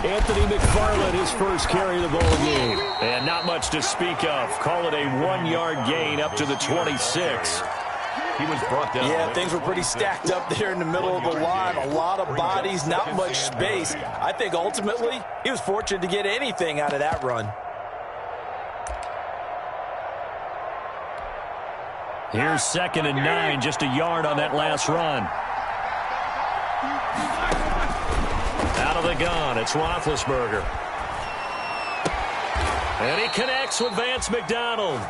Anthony McFarland, his first carry of the ball game. And not much to speak of. Call it a 1-yard gain up to the 26. He was brought down. Yeah, things were pretty stacked up there in the middle of the line. A lot of bodies, not much space. I think ultimately he was fortunate to get anything out of that run. Here's 2nd and 9, just a yard on that last run. Out of the gun, it's Roethlisberger. And he connects with Vance McDonald.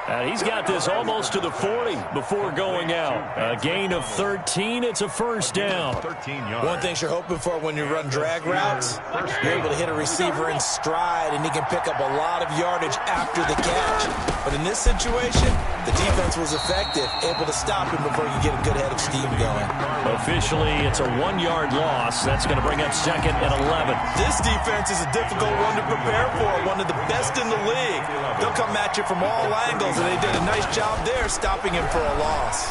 And he's got this almost to the 40 before going out. A gain of 13. It's a first down. 13 yards. One thing you're hoping for when you run drag routes, you're able to hit a receiver in stride, and he can pick up a lot of yardage after the catch. But in this situation, the defense was effective, able to stop him before you get a good head of steam going. Officially, it's a 1-yard loss. That's going to bring up 2nd and 11. This defense is a difficult one to prepare for, one of the best in the league. They'll come at you from all angles, and they did a nice job there stopping him for a loss.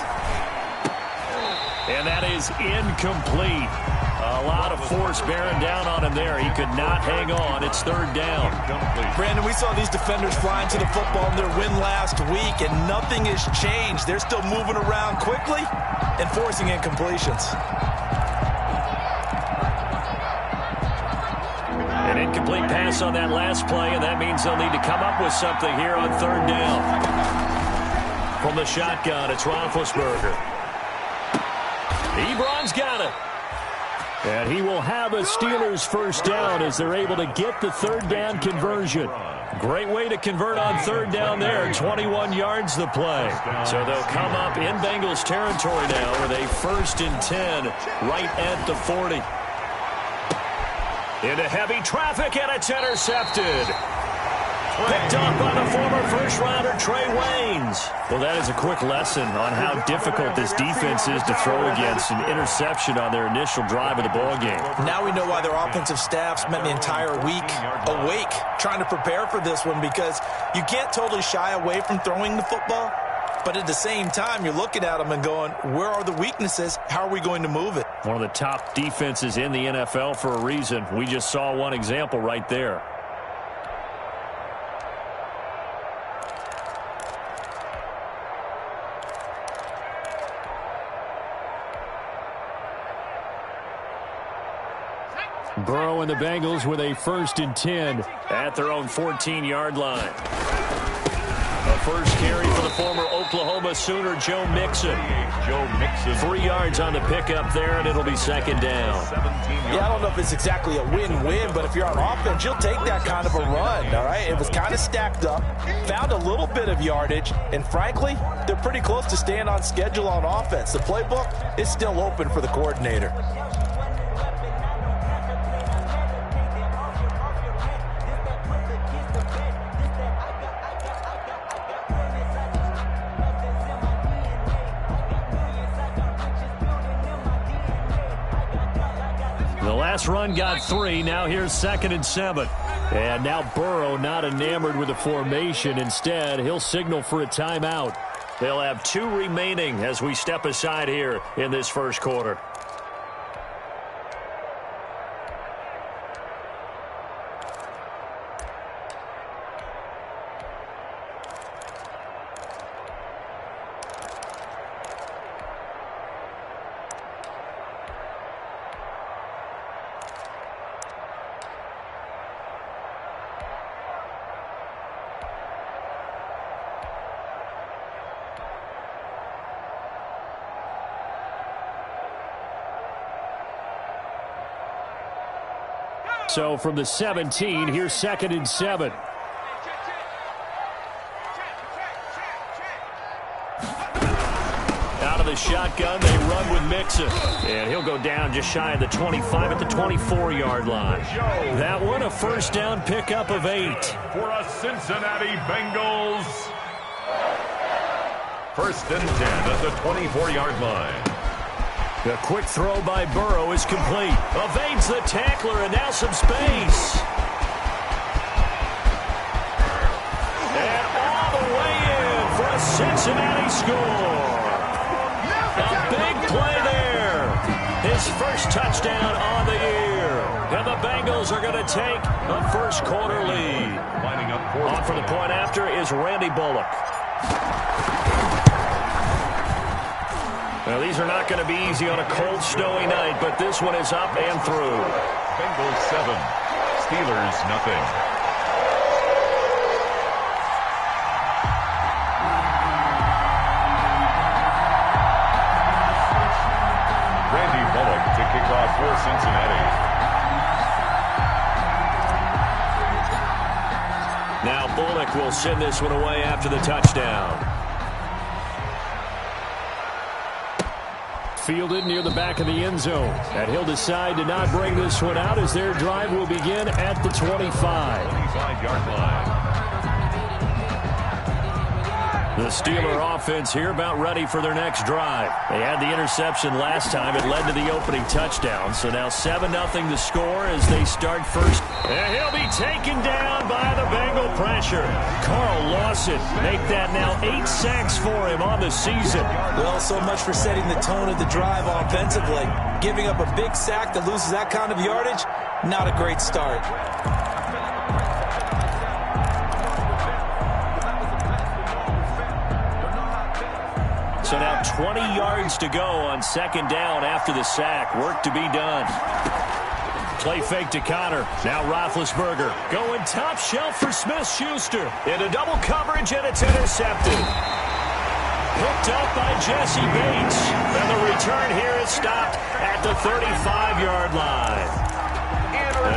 And that is incomplete. A lot of force bearing down on him there. He could not hang on. It's 3rd down. Brandon, we saw these defenders flying to the football in their win last week, and nothing has changed. They're still moving around quickly and forcing incompletions. An incomplete pass on that last play, and that means they'll need to come up with something here on 3rd down. From the shotgun, it's Roethlisberger. Ebron's got it. And he will have a Steelers first down as they're able to get the 3rd down conversion. Great way to convert on 3rd down there. 21 yards the play. So they'll come up in Bengals territory now with a 1st and 10 right at the 40. Into heavy traffic, and it's intercepted. Picked up by the former first-rounder Trey Waynes. Well, that is a quick lesson on how difficult this defense is to throw against. An interception on their initial drive of the ballgame. Now we know why their offensive staff spent the entire week awake trying to prepare for this one, because you can't totally shy away from throwing the football. But at the same time, you're looking at them and going, where are the weaknesses? How are we going to move it? One of the top defenses in the NFL for a reason. We just saw one example right there. Burrow and the Bengals with a 1st and 10 at their own 14-yard line. A first carry for the former Oklahoma Sooner, Joe Mixon. 3 yards on the pickup there, and it'll be 2nd down. Yeah, I don't know if it's exactly a win-win, but if you're on offense, you'll take that kind of a run, all right? It was kind of stacked up, found a little bit of yardage, and frankly, they're pretty close to staying on schedule on offense. The playbook is still open for the coordinator. The last run got 3. Now here's 2nd and 7. And now Burrow not enamored with the formation. Instead, he'll signal for a timeout. They'll have 2 remaining as we step aside here in this first quarter. So from the 17, here's 2nd and 7. Out of the shotgun, they run with Mixon. And he'll go down just shy of the 25 at the 24-yard line. That one, a first down pickup of 8. For a Cincinnati Bengals. 1st and 10 at the 24-yard line. The quick throw by Burrow is complete. Evades the tackler, and now some space. And all the way in for a Cincinnati score. A big play there. his first touchdown on the year. And the Bengals are going to take a first quarter lead. Lining up on for the point after is Randy Bullock. Now, these are not going to be easy on a cold, snowy night, but this one is up and through. Bengals 7, Steelers nothing. Randy Bullock to kick off for Cincinnati. Now Bullock will send this one away after the touchdown. Fielded near the back of the end zone. And he'll decide to not bring this one out as their drive will begin at the 25. 25-yard line. The Steeler offense here about ready for their next drive. They had the interception last time. It led to the opening touchdown. So now 7-0 the score as they start first. And he'll be taken down by the Bengal pressure. Carl Lawson make that now 8 sacks for him on the season. Well, so much for setting the tone of the drive offensively. Giving up a big sack that loses that kind of yardage, not a great start. So now 20 yards to go on second down after the sack. Work to be done. Play fake to Connor. Now Roethlisberger going top shelf for Smith-Schuster. Into double coverage, and it's intercepted. Picked up by Jesse Bates. And the return here is stopped at the 35-yard line.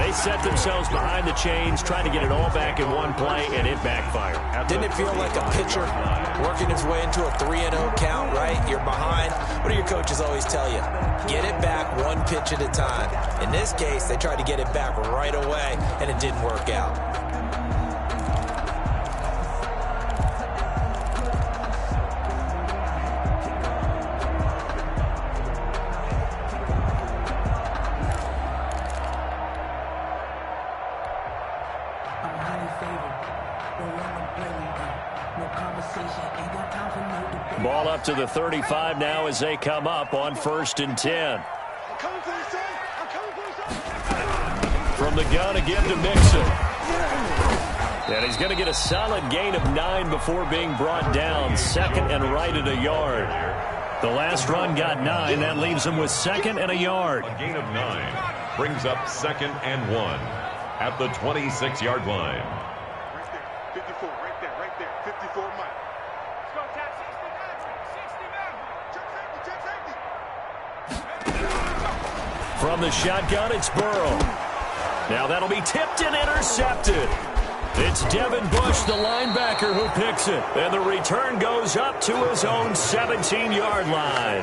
They set themselves behind the chains, trying to get it all back in one play, and it backfired. Didn't it feel like a pitcher working his way into a 3-0 count, right? You're behind. What do your coaches always tell you? Get it back one pitch at a time. In this case, they tried to get it back right away, and it didn't work out. Ball up to the 35 now as they come up on 1st and 10. From the gun again to Mixon. And he's going to get a solid gain of 9 before being brought down. 2nd and right at a yard. The last run got 9. That leaves him with 2nd and a yard. A gain of 9 brings up 2nd and 1 at the 26-yard line. 54, right there, 54 Mike. Let's go, Jack, 69, From the shotgun, it's Burrow. Now that'll be tipped and intercepted. It's Devin Bush, the linebacker, who picks it. And the return goes up to his own 17-yard line.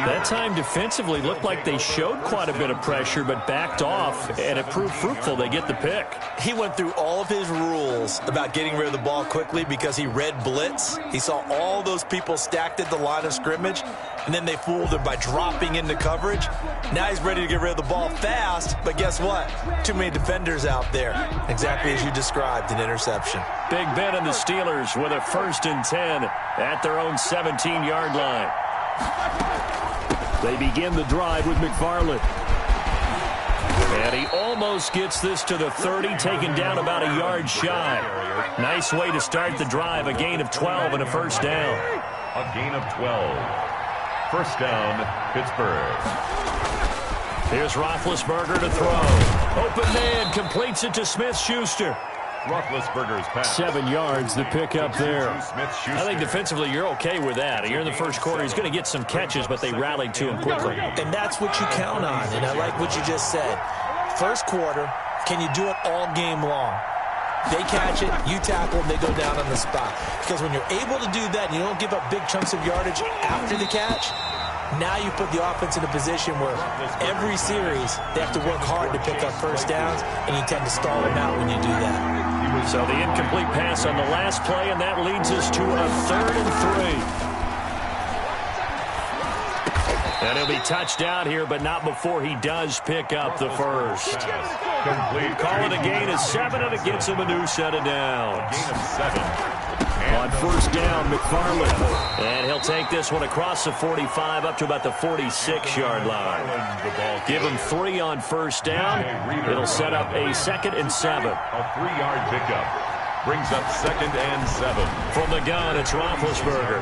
That time defensively looked like they showed quite a bit of pressure but backed off, and it proved fruitful. They get the pick. He went through all of his rules about getting rid of the ball quickly because he read blitz. He saw all those people stacked at the line of scrimmage, and then they fooled him by dropping into coverage. Now he's ready to get rid of the ball fast, but guess what? Too many defenders out there. Exactly as you described, an interception. Big Ben and the Steelers with a 1st and 10 at their own 17-yard line. They begin the drive with McFarland. And he almost gets this to the 30, taken down about a yard shy. Nice way to start the drive, a gain of 12 and a first down. A gain of 12. First down, Pittsburgh. Here's Roethlisberger to throw. Open man, completes it to Smith-Schuster. Roethlisberger's pass. 7 yards, the pick up there. Smith-Schuster. I think defensively you're okay with that. Here in the first quarter, he's going to get some catches, but they rallied to him quickly. And that's what you count on, and I like what you just said. First quarter, can you do it all game long? They catch it, you tackle, they go down on the spot. Because when you're able to do that and you don't give up big chunks of yardage after the catch, now you put the offense in a position where every series they have to work hard to pick up first downs, and you tend to stall them out when you do that. So the incomplete pass on the last play, and that leads us to a 3rd and 3. And he'll be touched down here, but not before he does pick up the first. Complete. Call it a gain of 7, and it gets him a new set of downs. Gain of 7. On first down, McFarland. And he'll take this one across the 45 up to about the 46-yard line. Give him 3 on first down. It'll set up a 2nd and 7. A 3-yard pickup brings up 2nd and 7. From the gun, it's Roethlisberger.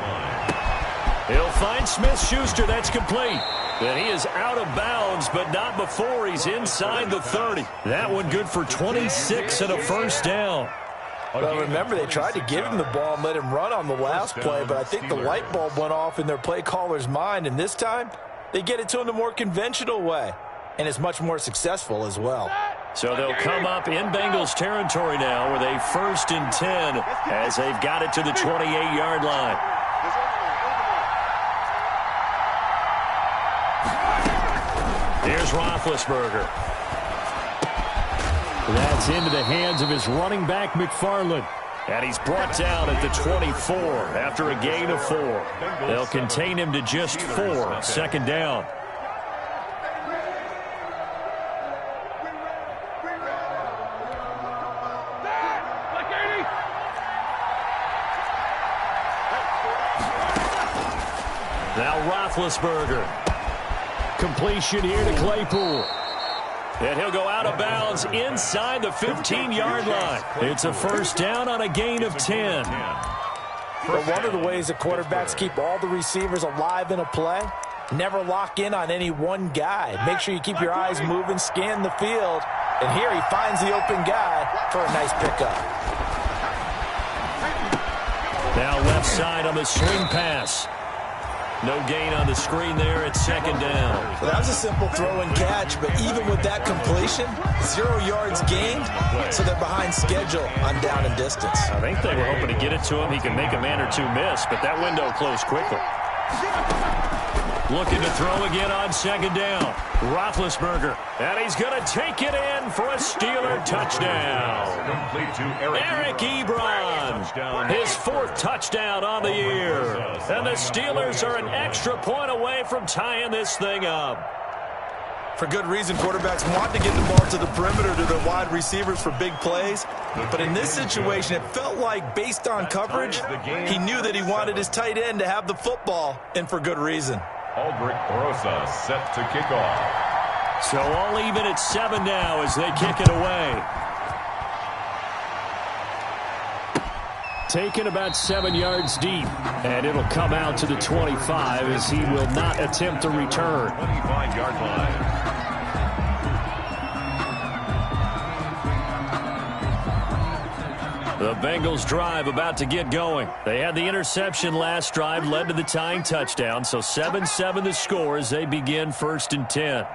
He'll find Smith-Schuster. That's complete. And he is out of bounds, but not before he's inside the 30. That one good for 26 and a first down. Well, remember, they tried to give him the ball and let him run on the last play, but I think the light bulb went off in their play caller's mind, and this time they get it to him the more conventional way, and it's much more successful as well. So they'll come up in Bengals territory now with a 1st and 10 as they've got it to the 28-yard line. Here's Roethlisberger. That's into the hands of his running back, McFarland. And he's brought down at the 24 after a gain of 4. They'll contain him to just 4. 2nd down. Now Roethlisberger. Completion here to Claypool. And he'll go out of bounds inside the 15-yard line. It's a first down on a gain of 10. But one of the ways that quarterbacks keep all the receivers alive in a play, never lock in on any one guy. Make sure you keep your eyes moving, scan the field. And here he finds the open guy for a nice pickup. Now left side on the swing pass. No gain on the screen there at 2nd down. Well, that was a simple throw and catch, but even with that completion, 0 yards gained, so they're behind schedule on down and distance. I think they were hoping to get it to him. He can make a man or two miss, but that window closed quickly. Looking to throw again on 2nd down. Roethlisberger, and he's going to take it in for a Steeler touchdown. Complete to Eric Ebron, his 4th touchdown on the year. And the Steelers are an extra point away from tying this thing up. For good reason, quarterbacks want to get the ball to the perimeter to their wide receivers for big plays. But in this situation, it felt like, based on coverage, he knew that he wanted his tight end to have the football, and for good reason. Aldrich Rosa set to kick off. So all even at 7 now as they kick it away. Taken about 7 yards deep, and it'll come out to the 25 as he will not attempt a return. 25-yard line. The Bengals drive about to get going. They had the interception last drive, led to the tying touchdown, so 7-7 the score as they begin 1st and 10.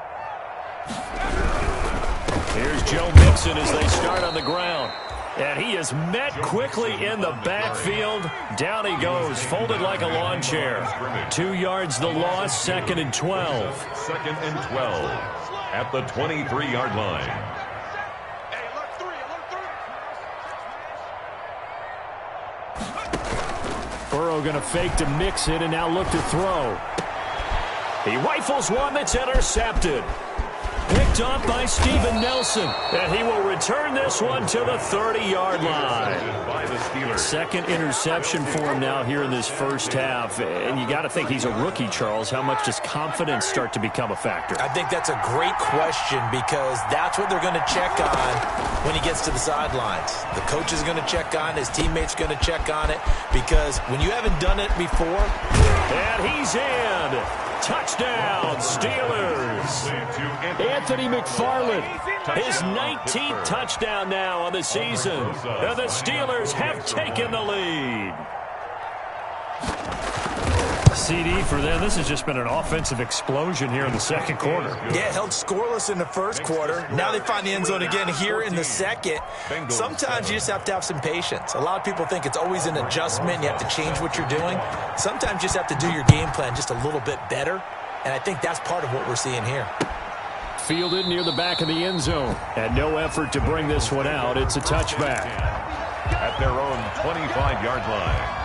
Here's Joe Mixon as they start on the ground. And he is met quickly in the backfield. Down he goes, folded like a lawn chair. 2 yards the loss, 2nd and 12. 2nd and 12 at the 23-yard line. Burrow going to fake to Mixon and now look to throw. He rifles one that's intercepted. Picked up by Steven Nelson. And he will return this one to the 30-yard line. 2nd interception for him now here in this first half. And you got to think he's a rookie, Charles. How much does confidence start to become a factor? I think that's a great question because that's what they're going to check on when he gets to the sidelines. The coach is going to check on it. His teammates going to check on it because when you haven't done it before. And he's in. Touchdown, Steelers. Anthony McFarland, his 19th touchdown now on the season. And the Steelers have taken the lead. CD for them. This has just been an offensive explosion here in the 2nd quarter. Yeah, held scoreless in the 1st quarter. Now they find the end zone again here in the 2nd. Sometimes you just have to have some patience. A lot of people think it's always an adjustment. You have to change what you're doing. Sometimes you just have to do your game plan just a little bit better. And I think that's part of what we're seeing here. Fielded near the back of the end zone. And no effort to bring this one out. It's a touchback. At their own 25-yard line.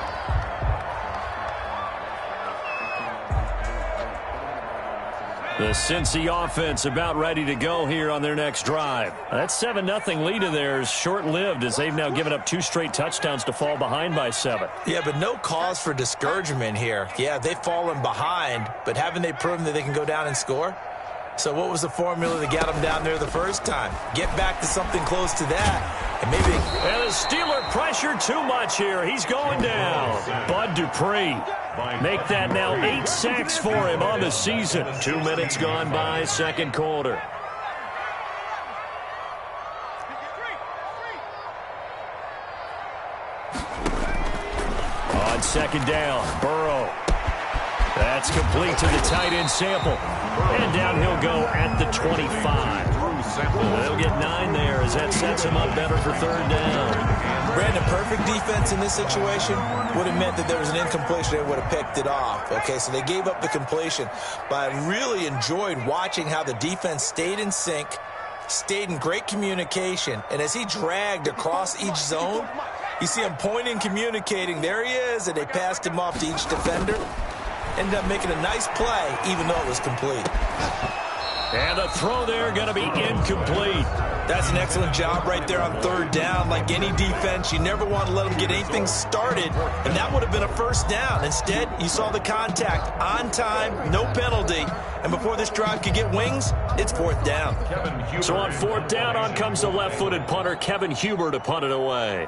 The Cincy offense about ready to go here on their next drive. That 7-0 lead of theirs short-lived as they've now given up 2 straight touchdowns to fall behind by 7. Yeah, but no cause for discouragement here. Yeah, they've fallen behind, but haven't they proven that they can go down and score? So what was the formula that got them down there the first time? Get back to something close to that, and maybe... And the Steeler pressure too much here. He's going down. Bud Dupree. Make that now 8 sacks for him on the season. 2 minutes gone by, second quarter. On second down, Burrow. That's complete to the tight end Sample. And down he'll go at the 25. They'll get 9 there as that sets him up better for third down. Brandon, perfect defense in this situation would have meant that there was an incompletion. They would have picked it off. Okay, so they gave up the completion. But I really enjoyed watching how the defense stayed in sync, stayed in great communication. And as he dragged across each zone, you see him pointing, communicating. There he is, and they passed him off to each defender. Ended up making a nice play, even though it was complete. And the throw there going to be incomplete. That's an excellent job right there on third down. Like any defense, you never want to let them get anything started, and that would have been a first down. Instead, you saw the contact on time, no penalty, and before this drive could get wings, it's fourth down. So on fourth down, on comes the left-footed punter, Kevin Huber, to punt it away.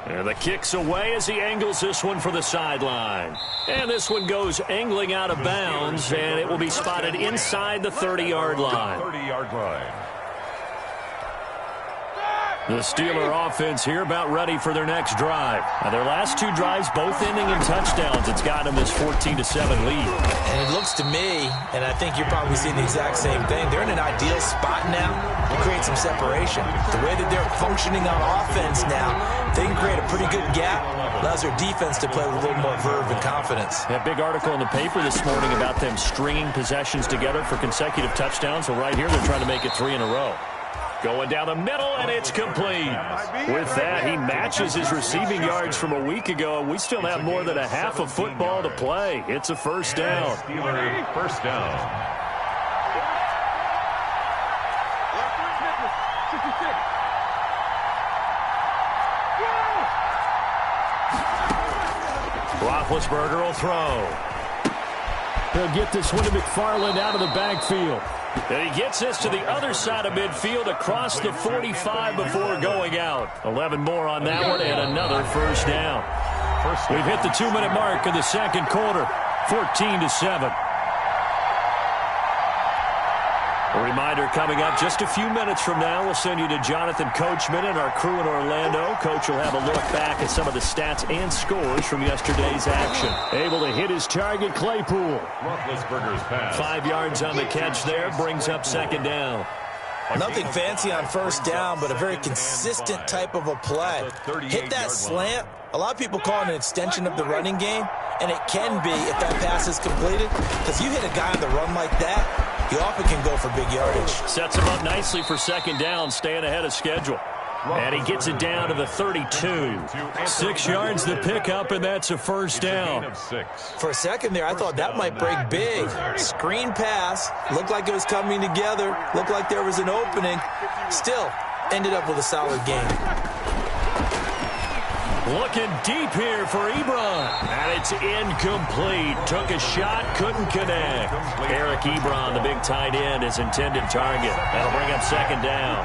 And the kick's away as he angles this one for the sideline. And this one goes angling out of bounds, and it will be spotted inside the 30-yard line. 30-yard line. The Steeler offense here about ready for their next drive. Now their last 2 drives both ending in touchdowns. It's got them this 14-7 lead. And it looks to me, and I think you're probably seeing the exact same thing, they're in an ideal spot now to create some separation. The way that they're functioning on offense now, they can create a pretty good gap. Allows their defense to play with a little more verve and confidence. That big article in the paper this morning about them stringing possessions together for consecutive touchdowns. Well, right here they're trying to make it 3 in a row. Going down the middle, and it's complete. With that, he matches his receiving yards from a week ago. We still have more than a half of football to play. It's a first down. Steeler first down. Roethlisberger will throw. He'll get this one to McFarland out of the backfield. And he gets this to the other side of midfield across the 45 before going out. 11 more on that one and another first down. We've hit the 2-minute mark in the second quarter. 14-7. A reminder coming up just a few minutes from now. We'll send you to Jonathan Coachman and our crew in Orlando. Coach will have a look back at some of the stats and scores from yesterday's action. Able to hit his target, Claypool. Roethlisberger's pass. 5 yards on the catch there. Brings up second down. Nothing fancy on first down, but a very consistent type of a play. Hit that slant. A lot of people call it an extension of the running game, and it can be if that pass is completed. Because you hit a guy on the run like that, he often can go for big yardage. Sets him up nicely for second down, staying ahead of schedule. And he gets it down to the 32. 6 yards the pickup, and that's a first down. For a second there, I thought that might break big. Screen pass. Looked like it was coming together. Looked like there was an opening. Still, ended up with a solid game. Looking deep here for Ebron. And it's incomplete. Took a shot, couldn't connect. Eric Ebron, the big tight end, his intended target. That'll bring up second down.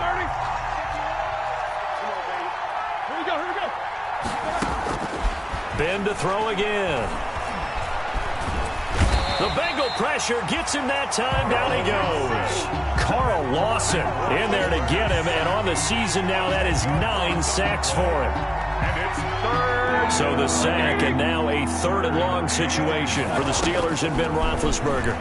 Ben to throw again. The Bengal pressure gets him that time. Down he goes. Carl Lawson in there to get him. And on the season now, that is 9 sacks for him. And it's third. So the sack, and now a third and long situation for the Steelers and Ben Roethlisberger.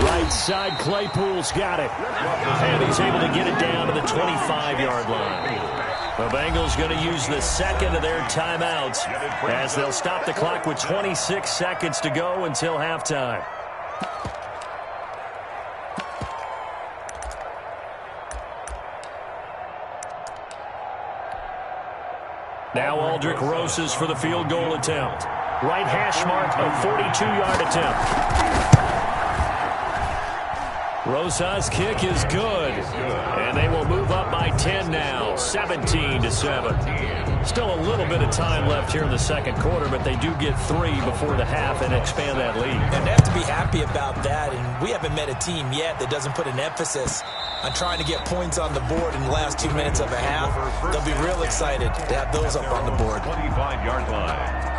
Right side, Claypool's got it. And he's able to get it down to the 25-yard line. The Bengals going to use the second of their timeouts as they'll stop the clock with 26 seconds to go until halftime. Now Aldrick Rosas for the field goal attempt. Right hash mark, a 42-yard attempt. Rosas' kick is good. And they will move up by 10 now, 17-7. Still a little bit of time left here in the second quarter, but they do get 3 before the half and expand that lead. And they have to be happy about that. And we haven't met a team yet that doesn't put an emphasis on trying to get points on the board in the last 2 minutes of a half. They'll be real excited to have those up on the board. 25-yard line.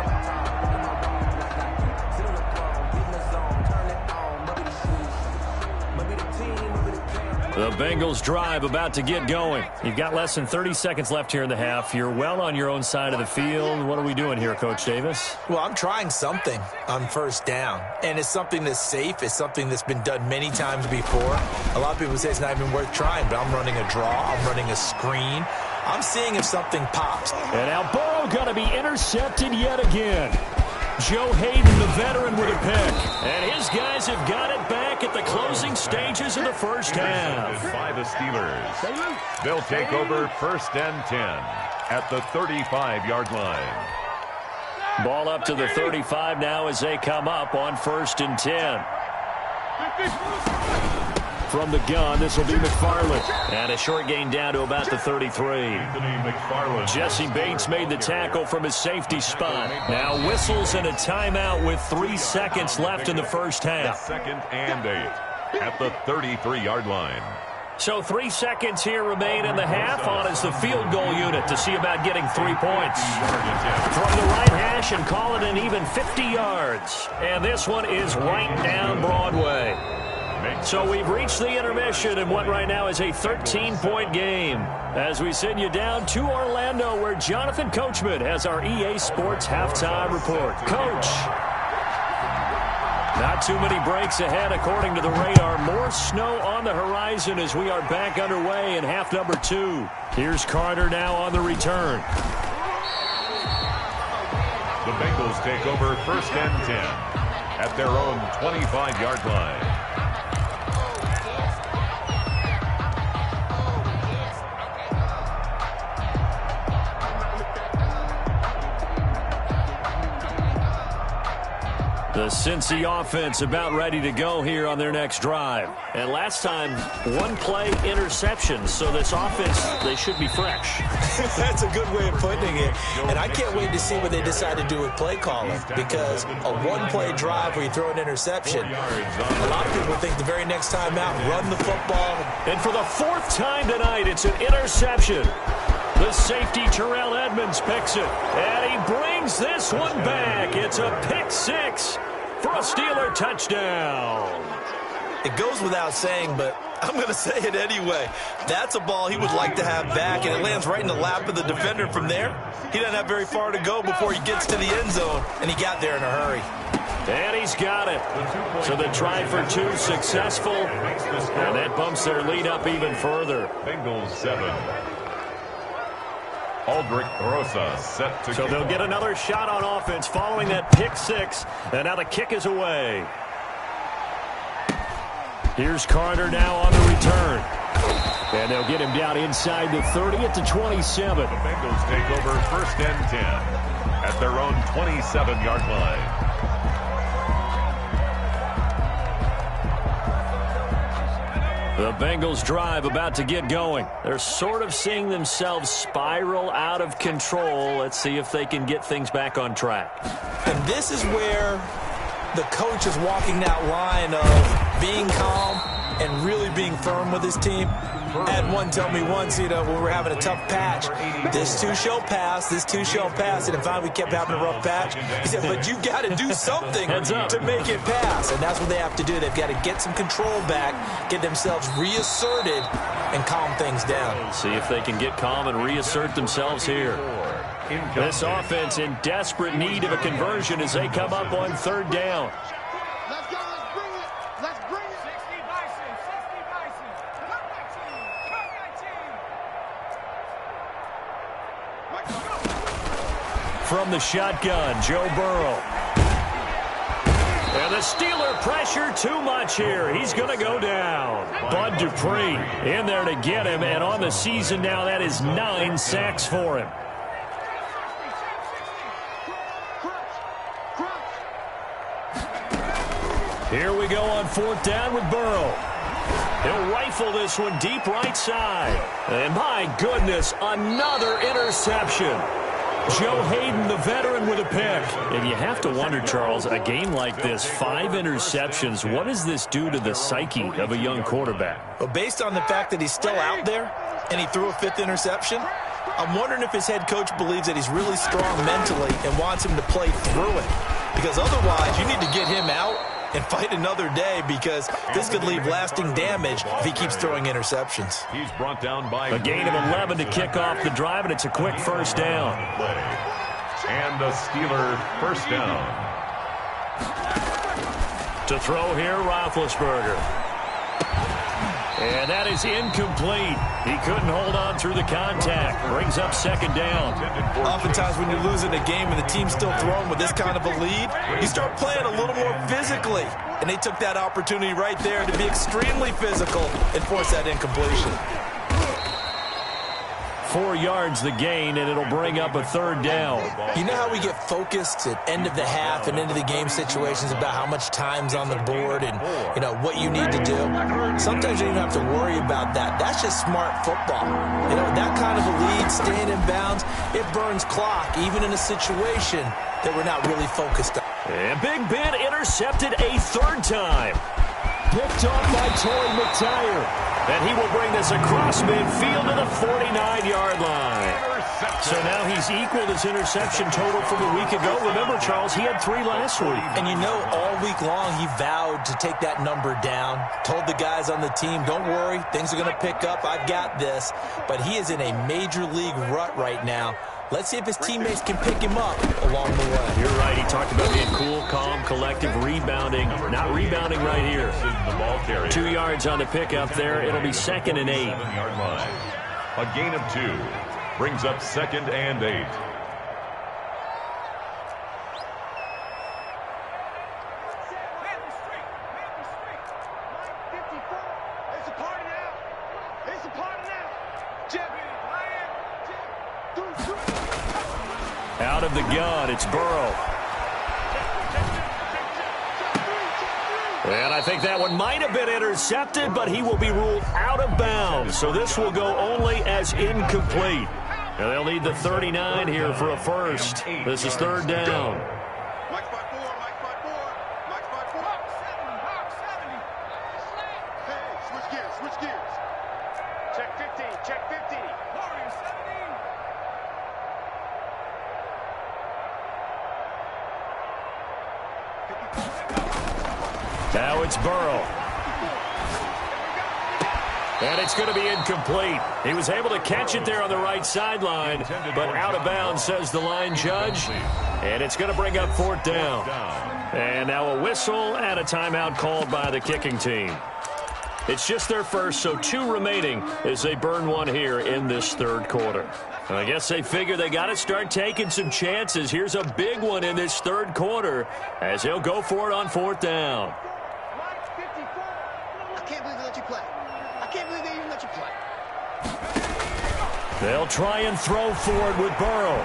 The Bengals drive about to get going. You've got less than 30 seconds left here in the half. You're well on your own side of the field. What are we doing here, Coach Davis? Well, I'm trying something on first down, and it's something that's safe. It's something that's been done many times before. A lot of people say it's not even worth trying, but I'm running a draw. I'm running a screen. I'm seeing if something pops. And now Burrow going to be intercepted yet again. Joe Hayden, the veteran, with a pick. And his guys have got it back at the closing stages of the first half. By the Steelers. They'll take over first and 10 at the 35-yard line. Ball up to the 35 now as they come up on first and 10. From the gun, this will be McFarland. And a short gain down to about the 33. Jesse Bates made the tackle from his safety spot. Now whistles and a timeout with 3 seconds left in the first half. Second and 8 at the 33-yard line. So 3 seconds here remain in the half on as the field goal unit to see about getting 3 points. From the right hash and call it an even 50 yards. And this one is right down Broadway. So we've reached the intermission in what right now is a 13-point game as we send you down to Orlando where Jonathan Coachman has our EA Sports halftime report. Coach. Not too many breaks ahead according to the radar. More snow on the horizon as we are back underway in half number 2. Here's Carter now on the return. The Bengals take over first and 10 at their own 25-yard line. The Cincy offense about ready to go here on their next drive. And last time, 1-play interception. So this offense, they should be fresh. That's a good way of putting it. And I can't wait to see what they decide to do with play calling. Because a 1-play drive where you throw an interception, a lot of people think the very next time out, run the football. And for the 4th time tonight, it's an interception. The safety, Terrell Edmonds, picks it. And he brings this one back. It's a pick 6 for a Steeler touchdown. It goes without saying, but I'm going to say it anyway. That's a ball he would like to have back, and it lands right in the lap of the defender from there. He doesn't have very far to go before he gets to the end zone, and he got there in a hurry. And he's got it. So the try for 2 successful, and that bumps their lead up even further. Bengals 7. Aldrick Rosas set to So they'll get another shot on offense following that pick 6. And now the kick is away. Here's Carter now on the return. And they'll get him down inside the 30 at the 27. The Bengals take over first and 10 at their own 27-yard line. The Bengals drive about to get going. They're sort of seeing themselves spiral out of control. Let's see if they can get things back on track. And this is where the coach is walking that line of being calm and really being firm with his team. I had one tell me once, when we were having a tough patch, this too shall pass, this too shall pass, and finally we kept having a rough patch. He said, but you got to do something to make it pass, and that's what they have to do. They've got to get some control back, get themselves reasserted, and calm things down. See if they can get calm and reassert themselves here. This offense in desperate need of a conversion as they come up on 3rd down. Let's go. Let's bring it. Let's bring it. 60 Bison. 60 Bison. Come my team. Come my team. From the shotgun, Joe Burrow. And the Steeler pressure too much here. He's going to go down. Bud Dupree in there to get him. And on the season now, that is 9 sacks for him. Here we go on 4th down with Burrow. He'll rifle this one deep right side. And my goodness, another interception. Joe Hayden, the veteran, with a pick. And you have to wonder, Charles, a game like this, 5 interceptions, what does this do to the psyche of a young quarterback? Well, based on the fact that he's still out there and he threw a 5th interception, I'm wondering if his head coach believes that he's really strong mentally and wants him to play through it. Because otherwise, you need to get him out and fight another day, because this could leave lasting damage if he keeps throwing interceptions. He's brought down by a gain of 11 to kick off the drive, and it's a quick first down. And the Steeler first down. To throw here, Roethlisberger. And that is incomplete. He couldn't hold on through the contact. Brings up 2nd down. Oftentimes when you're losing a game and the team's still throwing with this kind of a lead, you start playing a little more physically. And they took that opportunity right there to be extremely physical and force that incompletion. 4 yards the gain, and it'll bring up a 3rd down. You know how we get focused at end of the half and into the game situations about how much time's on the board and, you know, what you need to do? Sometimes you don't even have to worry about that. That's just smart football. You know, that kind of a lead, staying in bounds, it burns clock, even in a situation that we're not really focused on. And Big Ben intercepted a 3rd time. Picked off by Torrey McTyer. And he will bring this across midfield to the 49-yard line. So now he's equaled his interception total from a week ago. Remember, Charles, he had 3 last week. And you know, all week long he vowed to take that number down. Told the guys on the team, don't worry, things are going to pick up. I've got this. But he is in a major league rut right now. Let's see if his teammates can pick him up along the way. You're right. He talked about being cool, calm, collective, rebounding. Not rebounding right here. 2 yards on the pickup there. It'll be 2nd and 8. A gain of 2 brings up 2nd and 8. Out of the gun, it's Burrow. And I think that one might have been intercepted, but he will be ruled out of bounds. So this will go only as incomplete. And they'll need the 39 here for a first. This is 3rd down. Switch gears. Check 50, check 50. Warriors 70. Now it's Burrow. And it's going to be incomplete. He was able to catch it there on the right sideline, but out of bounds, says the line judge. And it's going to bring up 4th down. And now a whistle and a timeout called by the kicking team. It's just their first, so 2 remaining as they burn one here in this 3rd quarter. I guess they figure they got to start taking some chances. Here's a big one in this 3rd quarter as they'll go for it on 4th down. I can't believe they let you play. I can't believe they even let you play. They'll try and throw forward with Burrow.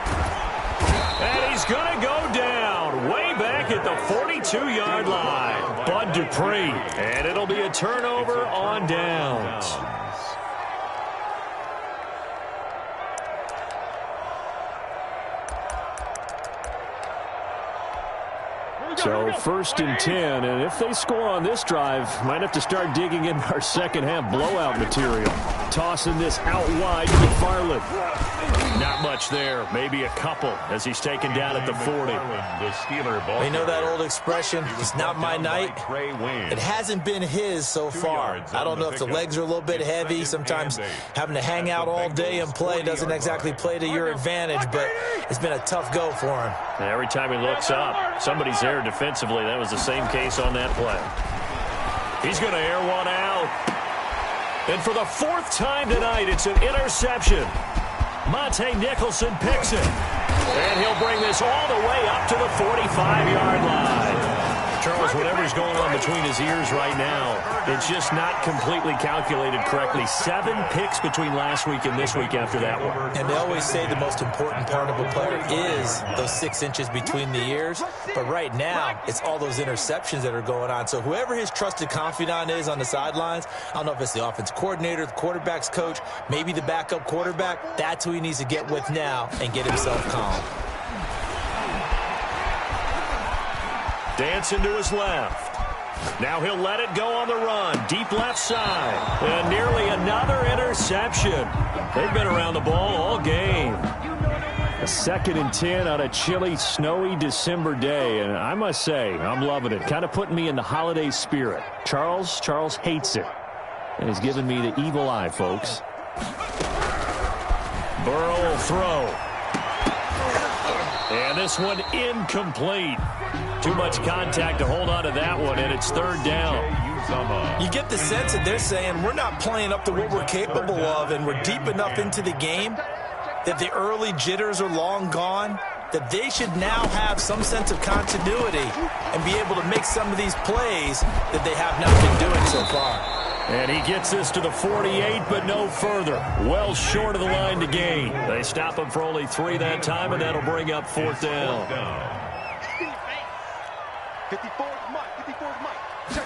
And he's going to go down way back at the 42-yard line. Bud Dupree. And it'll be a turnover on downs. So 1st and 10, and if they score on this drive, might have to start digging in our second-half blowout material. Tossing this out wide to McFarland. Not much there, maybe a couple as he's taken down at the 40. You know that old expression, it's not my night? It hasn't been his so far. I don't know if the legs are a little bit heavy. Sometimes having to hang out all day and play doesn't exactly play to your advantage, but it's been a tough go for him. And every time he looks up, somebody's there defensively. That was the same case on that play. He's going to air one out. And for the 4th time tonight, it's an interception. Monte Nicholson picks it. And he'll bring this all the way up to the 45-yard line. Charles, whatever's going on between his ears right now, it's just not completely calculated correctly. 7 picks between last week and this week after that one. And they always say the most important part of a player is those 6 inches between the ears. But right now, it's all those interceptions that are going on. So whoever his trusted confidant is on the sidelines, I don't know if it's the offense coordinator, the quarterback's coach, maybe the backup quarterback, that's who he needs to get with now and get himself calm. Dancing to his left. Now he'll let it go on the run. Deep left side. And nearly another interception. They've been around the ball all game. A 2nd and 10 on a chilly, snowy December day. And I must say, I'm loving it. Kind of putting me in the holiday spirit. Charles hates it. And he's giving me the evil eye, folks. Burrow will throw. And this one incomplete. Too much contact to hold on to that one, and it's 3rd down. You get the sense that they're saying we're not playing up to what we're capable of, and we're deep enough into the game that the early jitters are long gone, that they should now have some sense of continuity and be able to make some of these plays that they have not been doing so far. And he gets this to the 48, but no further. Well short of the line to gain. They stop him for only 3 that time, and that'll bring up 4th down. 54 Mike. Check.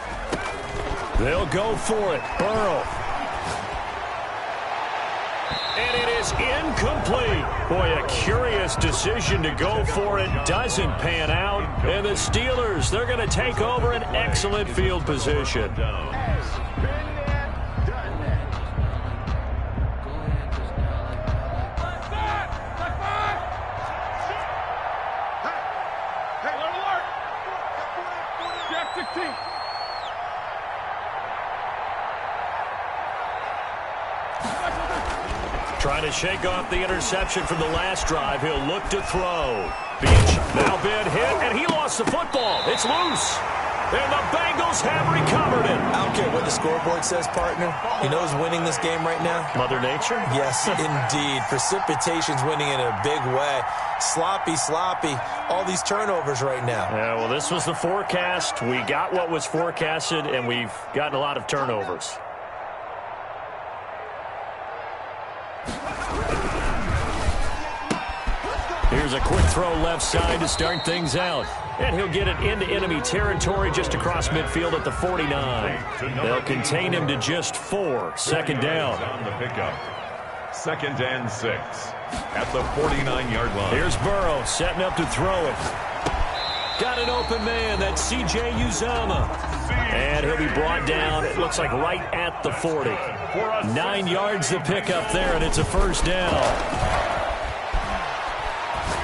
They'll go for it. Burrow. And it is incomplete. Boy, a curious decision to go for it. Doesn't pan out. And the Steelers, they're going to take over an excellent field position. Trying to shake off the interception from the last drive. He'll look to throw. Beach now been hit, and he lost the football. It's loose. And the Bengals have recovered it. I don't care what the scoreboard says, partner. You know who's winning this game right now? Mother Nature? Yes, indeed. Precipitation's winning in a big way. Sloppy. All these turnovers right now. Yeah, well, this was the forecast. We got what was forecasted, and we've gotten a lot of turnovers. Here's a quick throw left side to start things out. And he'll get it into enemy territory just across midfield at the 49. They'll contain him to just 4. 2nd down. On the pickup. 2nd and 6 at the 49-yard line. Here's Burrow setting up to throw it. Got an open man. That's C.J. Uzomah. And he'll be brought down, it looks like right at the 40. 9 yards to pick up there, and it's a 1st down.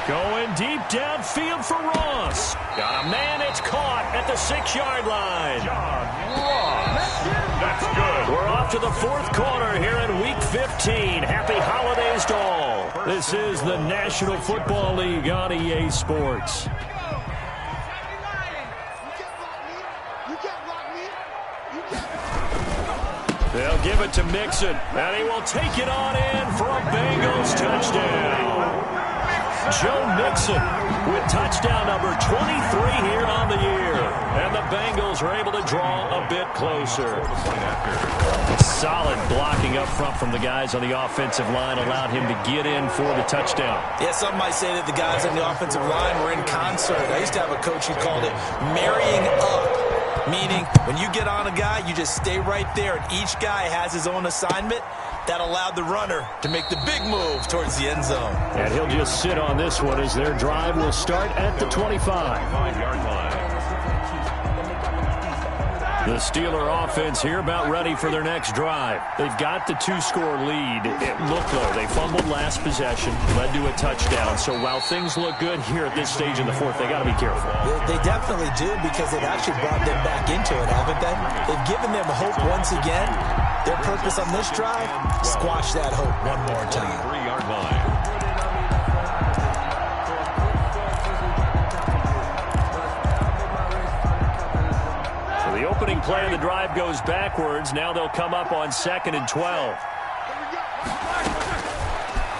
Going deep downfield for Ross. Got a man, it's caught at the 6-yard line. John Ross. That's good. We're off to the 4th quarter here in Week 15. Happy holidays to all. This is the National Football League on EA Sports. They'll give it to Mixon, and he will take it on in for a Bengals touchdown. Joe Mixon with touchdown number 23 here on the year. And the Bengals are able to draw a bit closer. Solid blocking up front from the guys on the offensive line allowed him to get in for the touchdown. Yeah, some might say that the guys on the offensive line were in concert. I used to have a coach who called it marrying up. Meaning, when you get on a guy, you just stay right there, and each guy has his own assignment. That allowed the runner to make the big move towards the end zone. And he'll just sit on this one as their drive will start at the 25-yard line. The Steeler offense here about ready for their next drive. They've got the 2-score lead. It looked though they fumbled last possession, led to a touchdown. So while things look good here at this stage in the 4th, they got to be careful. They definitely do, because they've actually brought them back into it, haven't they? They've given them hope once again. Their purpose on this drive, squash that hope one more time. 3-yard line. The opening play of the drive goes backwards. Now they'll come up on 2nd and 12.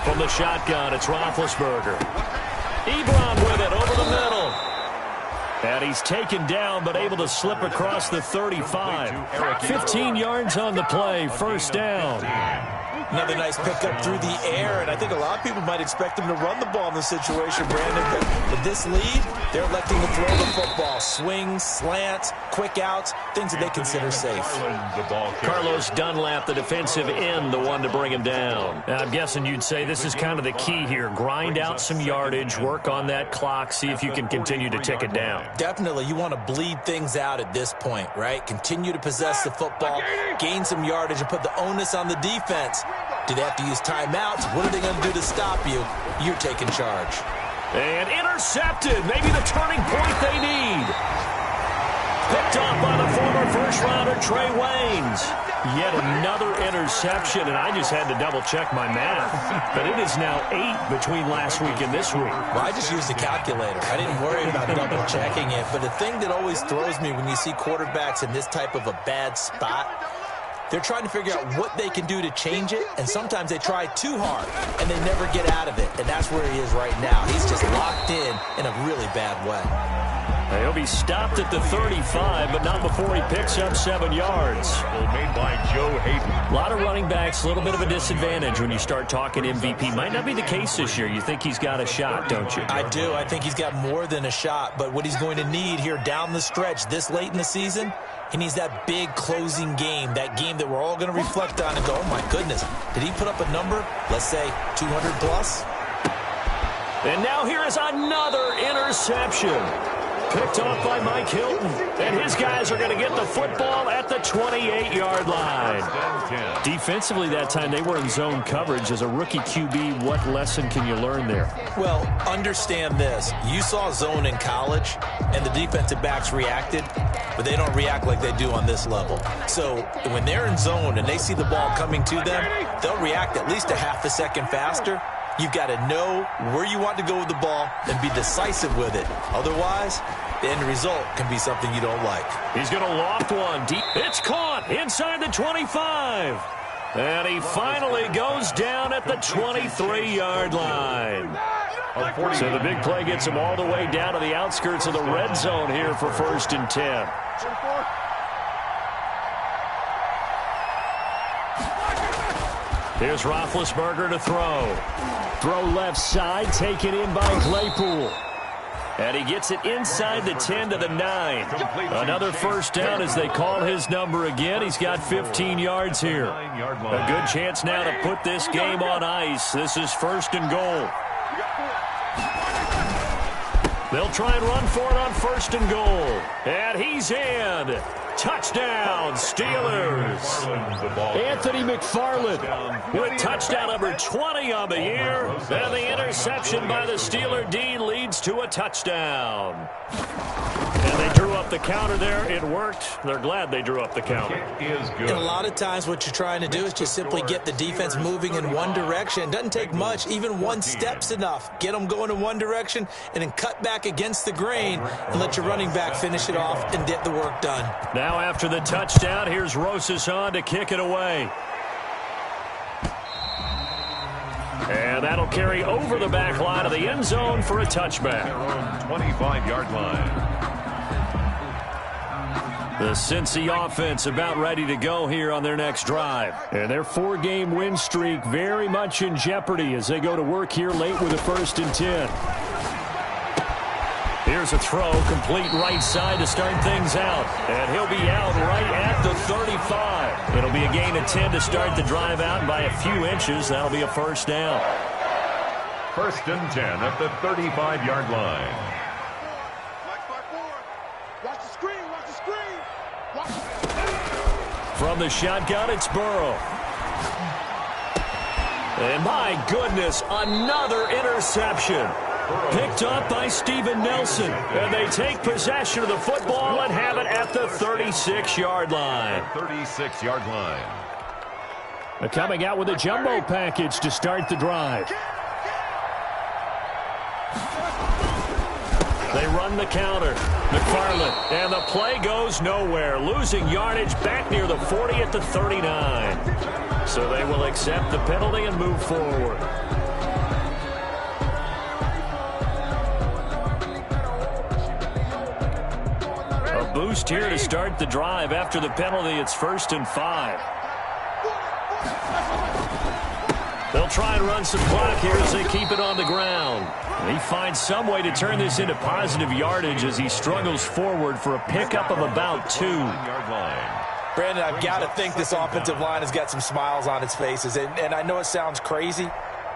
From the shotgun, it's Roethlisberger. Ebron with it over the middle. And he's taken down, but able to slip across the 35. 15 yards on the play, first down. Another nice pickup through the air, and I think a lot of people might expect him to run the ball in this situation, Brandon. But with this lead, they're electing to throw the football. Swings, slants, quick outs, things that they consider safe. Carlos Dunlap, the defensive end, the one to bring him down. Now, I'm guessing you'd say this is kind of the key here. Grind out some yardage, work on that clock, see if you can continue to tick it down. Definitely, you want to bleed things out at this point, right? Continue to possess the football, gain some yardage, and put the onus on the defense. Do they have to use timeouts? What are they going to do to stop you? You're taking charge. And intercepted. Maybe the turning point they need. Picked off by the former first-rounder Trey Waynes. Yet another interception, and I just had to double-check my math. But it is now 8 between last week and this week. Well, I just used a calculator. I didn't worry about double-checking it. But the thing that always throws me when you see quarterbacks in this type of a bad spot, they're trying to figure out what they can do to change it, and sometimes they try too hard, and they never get out of it, and that's where he is right now. He's just locked in a really bad way. He'll be stopped at the 35, but not before he picks up 7 yards. Made by Joe Hayden. A lot of running backs, a little bit of a disadvantage when you start talking MVP. Might not be the case this year. You think he's got a shot, don't you? I do. I think he's got more than a shot, but what he's going to need here down the stretch this late in the season, he needs that big closing game, that game that we're all going to reflect on and go, oh, my goodness, did he put up a number, let's say 200 plus? And now here is another interception. Picked off by Mike Hilton. And his guys are going to get the football at the 28-yard line. Defensively that time, they were in zone coverage. As a rookie QB, what lesson can you learn there? Well, understand this. You saw zone in college, and the defensive backs reacted, but they don't react like they do on this level. So when they're in zone and they see the ball coming to them, they'll react at least a half a second faster. You've got to know where you want to go with the ball and be decisive with it. Otherwise, the end result can be something you don't like. He's going to loft one deep. It's caught inside the 25. And he finally goes down at the 23-yard line. So the big play gets him all the way down to the outskirts of the red zone here for 1st and 10. Here's Roethlisberger to throw. Throw left side, taken in by Claypool. And he gets it inside the 10 to the 9. Another first down as they call his number again. He's got 15 yards here. A good chance now to put this game on ice. This is 1st and goal. They'll try and run for it on 1st and goal. And he's in. Touchdown, Steelers. Anthony McFarland with touchdown number 20 on the year. And the interception by the Steeler D leads to a touchdown. And they drew up the counter there. It worked. They're glad they drew up the counter. And a lot of times what you're trying to do is just simply get the defense moving in one direction. It doesn't take much. Even one step's enough. Get them going in one direction and then cut back against the grain and let your running back finish it off and get the work done. Now after the touchdown, here's Rosas on to kick it away. And that'll carry over the back line of the end zone for a touchback. 25-yard line. The Cincy offense about ready to go here on their next drive. And their 4-game win streak very much in jeopardy as they go to work here late with a 1st and 10. Here's a throw, complete right side to start things out. And he'll be out right at the 35. It'll be a gain of 10 to start the drive out by a few inches. That'll be a first down. 1st and 10 at the 35-yard line. Watch the screen, watch the screen. Watch the screen. From the shotgun, it's Burrow. And my goodness, another interception. Picked up by Steven Nelson. And they take possession of the football and have it at the 36-yard line. 36-yard line. They're coming out with a jumbo package to start the drive. They run the counter. McFarland. And the play goes nowhere. Losing yardage back near the 40 at the 39. So they will accept the penalty and move forward. boost here to start the drive. After the penalty, it's 1st and 5. They'll try and run some clock here as they keep it on the ground. He finds some way to turn this into positive yardage as he struggles forward for a pickup of about 2. Brandon, I've got to think this offensive line has got some smiles on its faces. And I know it sounds crazy,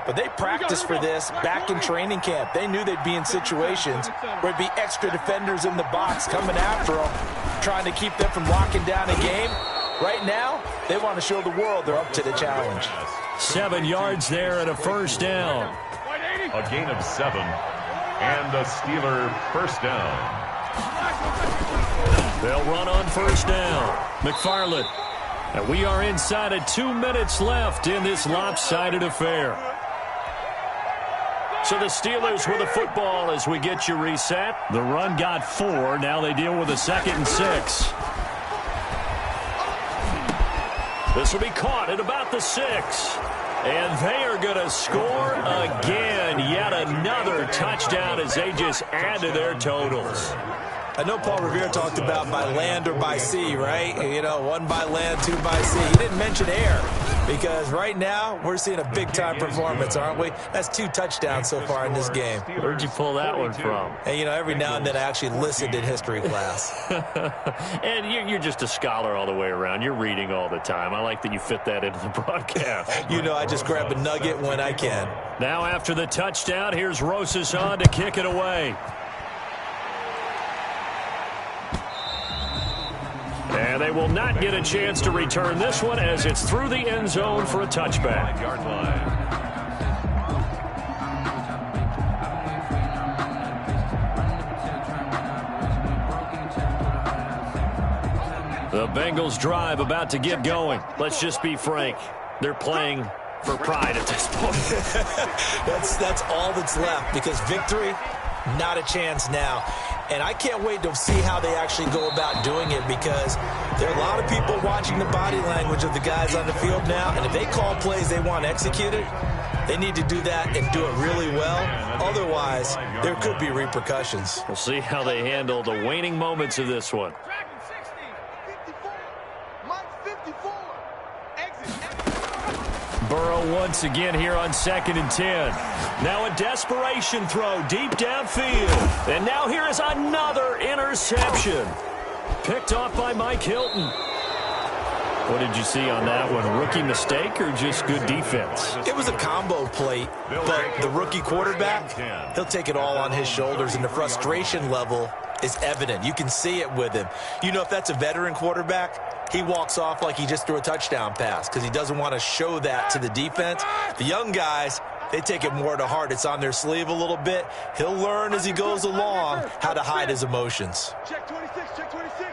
but they practiced for this back in training camp. They knew they'd be in situations where it'd be extra defenders in the box coming after them, trying to keep them from locking down a game. Right now, they want to show the world they're up to the challenge. 7 yards there and a 1st down. A gain of 7 and a Steeler 1st down. They'll run on 1st down. McFarland. And we are inside of 2 minutes left in this lopsided affair. So the Steelers with the football as we get you reset. The run got 4. Now they deal with a 2nd and 6. This will be caught at about the 6. And they are going to score again. Yet another touchdown as they just add to their totals. I know Paul Revere talked about by land or by sea, right? You know, 1 by land, 2 by sea. He didn't mention air because right now we're seeing a big-time performance, aren't we? That's 2 touchdowns so far in this game. Where'd you pull that one from? And, you know, every now and then I actually listened in history class. And you're just a scholar all the way around. You're reading all the time. I like that you fit that into the broadcast. You know, I just grab a nugget when I can. Now after the touchdown, here's Rosas on to kick it away. And they will not get a chance to return this one as it's through the end zone for a touchback. Yard line. The Bengals drive about to get going. Let's just be frank. They're playing for pride at this point. That's all that's left because victory, not a chance now. And I can't wait to see how they actually go about doing it because there are a lot of people watching the body language of the guys on the field now. And if they call plays they want executed, they need to do that and do it really well. Otherwise, there could be repercussions. We'll see how they handle the waning moments of this one. Dragon 60, 54, Mike 54, exit. Burrow once again here on 2nd and 10. Now a desperation throw deep downfield. And now here is another interception. Picked off by Mike Hilton. What did you see on that one? A rookie mistake or just good defense? It was a combo play, but the rookie quarterback, he'll take it all on his shoulders, and the frustration level is evident. You can see it with him. You know, if that's a veteran quarterback, he walks off like he just threw a touchdown pass because he doesn't want to show that to the defense. The young guys, they take it more to heart. It's on their sleeve a little bit. He'll learn as he goes along how to hide his emotions. Check 26, check 26.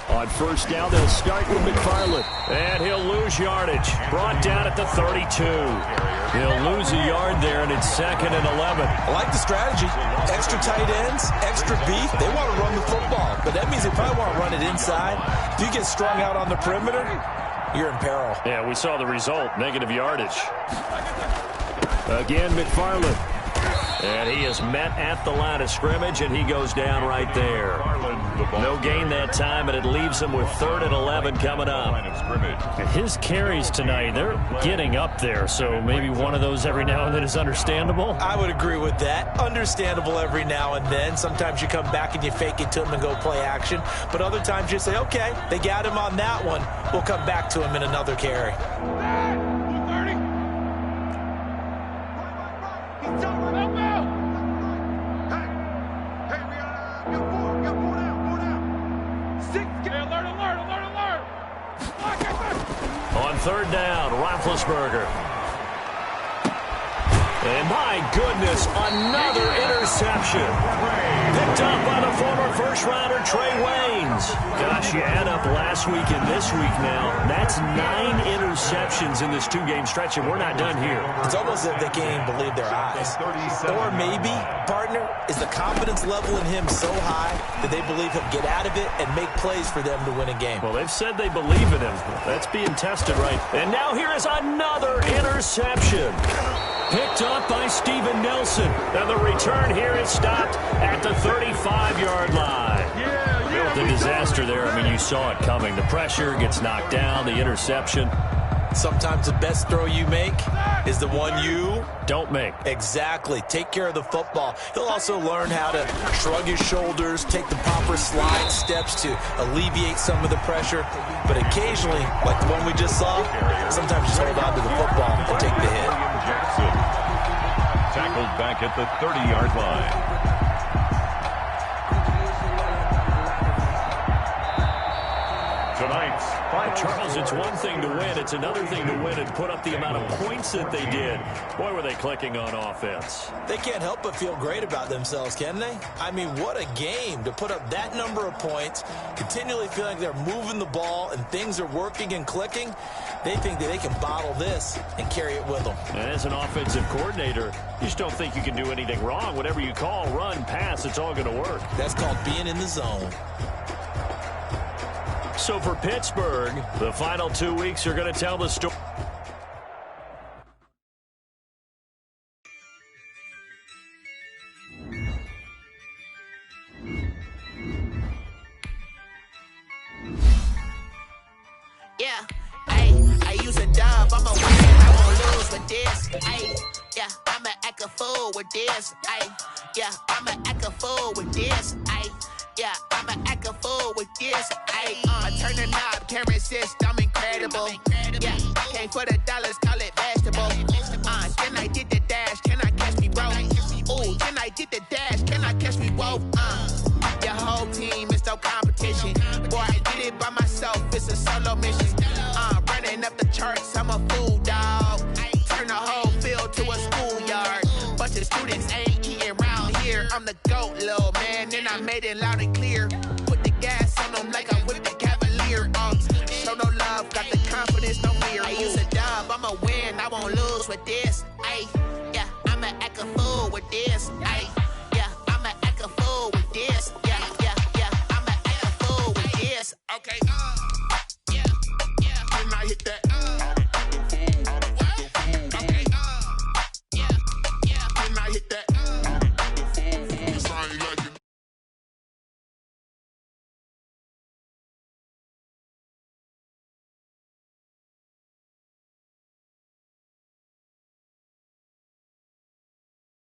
On 1st down, they'll start with McFarland. And he'll lose yardage. Brought down at the 32. He'll lose a yard there, and it's 2nd and 11. I like the strategy. Extra tight ends, extra beef. They want to run the football, but that means they probably want to run it inside. If you get strung out on the perimeter, you're in peril. Yeah, we saw the result, negative yardage. Again, McFarland. And he is met at the line of scrimmage, and he goes down right there. No gain that time, and it leaves him with 3rd and 11 coming up. His carries tonight, they're getting up there, so maybe one of those every now and then is understandable. I would agree with that. Understandable every now and then. Sometimes you come back and you fake it to him and go play action. But other times you say, okay, they got him on that one. We'll come back to him in another carry. On 3rd down, Roethlisberger. And my goodness, another interception. Picked up by the former first-rounder Trey Waynes. Gosh, you add up last week and this week now. That's 9 interceptions in this 2-game stretch, and we're not done here. It's almost as if they can't even believe their eyes. Or maybe, partner, is the confidence level in him so high that they believe he'll get out of it and make plays for them to win a game. Well, they've said they believe in him. That's being tested right. And now here is another interception. Picked up by Steven Nelson. And the return here is stopped at the 35-yard line. Built a disaster there. I mean, you saw it coming. The pressure gets knocked down, the interception. Sometimes the best throw you make is the one you don't make. Exactly. Take care of the football. He'll also learn how to shrug his shoulders, take the proper slide steps to alleviate some of the pressure. But occasionally, like the one we just saw, sometimes just hold on to the football and take the hit. Jackson tackled back at the 30-yard line. Tonight's final. Charles, it's one thing to win. It's another thing to win and put up the amount of points that they did. Boy, were they clicking on offense. They can't help but feel great about themselves, can they? I mean, what a game to put up that number of points, continually feeling like they're moving the ball and things are working and clicking. They think that they can bottle this and carry it with them. And as an offensive coordinator, you just don't think you can do anything wrong. Whatever you call, run, pass, it's all going to work. That's called being in the zone. So for Pittsburgh, the final 2 weeks are going to tell the story. Yeah, I use a dub, I'm a win, I won't lose with this. Yeah, I'ma act a fool with this. Yeah, I'ma act a fool with this. Yeah, I'ma act a fool with this. I turn the knob, can't resist, I'm incredible. Yeah, came for the dollars, call it vegetable. Then I did the dash, can I catch me, bro? Ooh, then I did the dash, can I catch me, whoa? Your whole team is no competition. Boy, I did it by myself, it's a solo mission. Running up the charts, I'm a fool, dog. Turn the whole field to a schoolyard. Bunch of students ain't eating round here. I'm the GOAT, little man, and I made it loud and clear. Put the gas on them like I'm with the Cavalier. Show no love, got the confidence, no fear. I use a dub, I'ma win, I won't lose with this.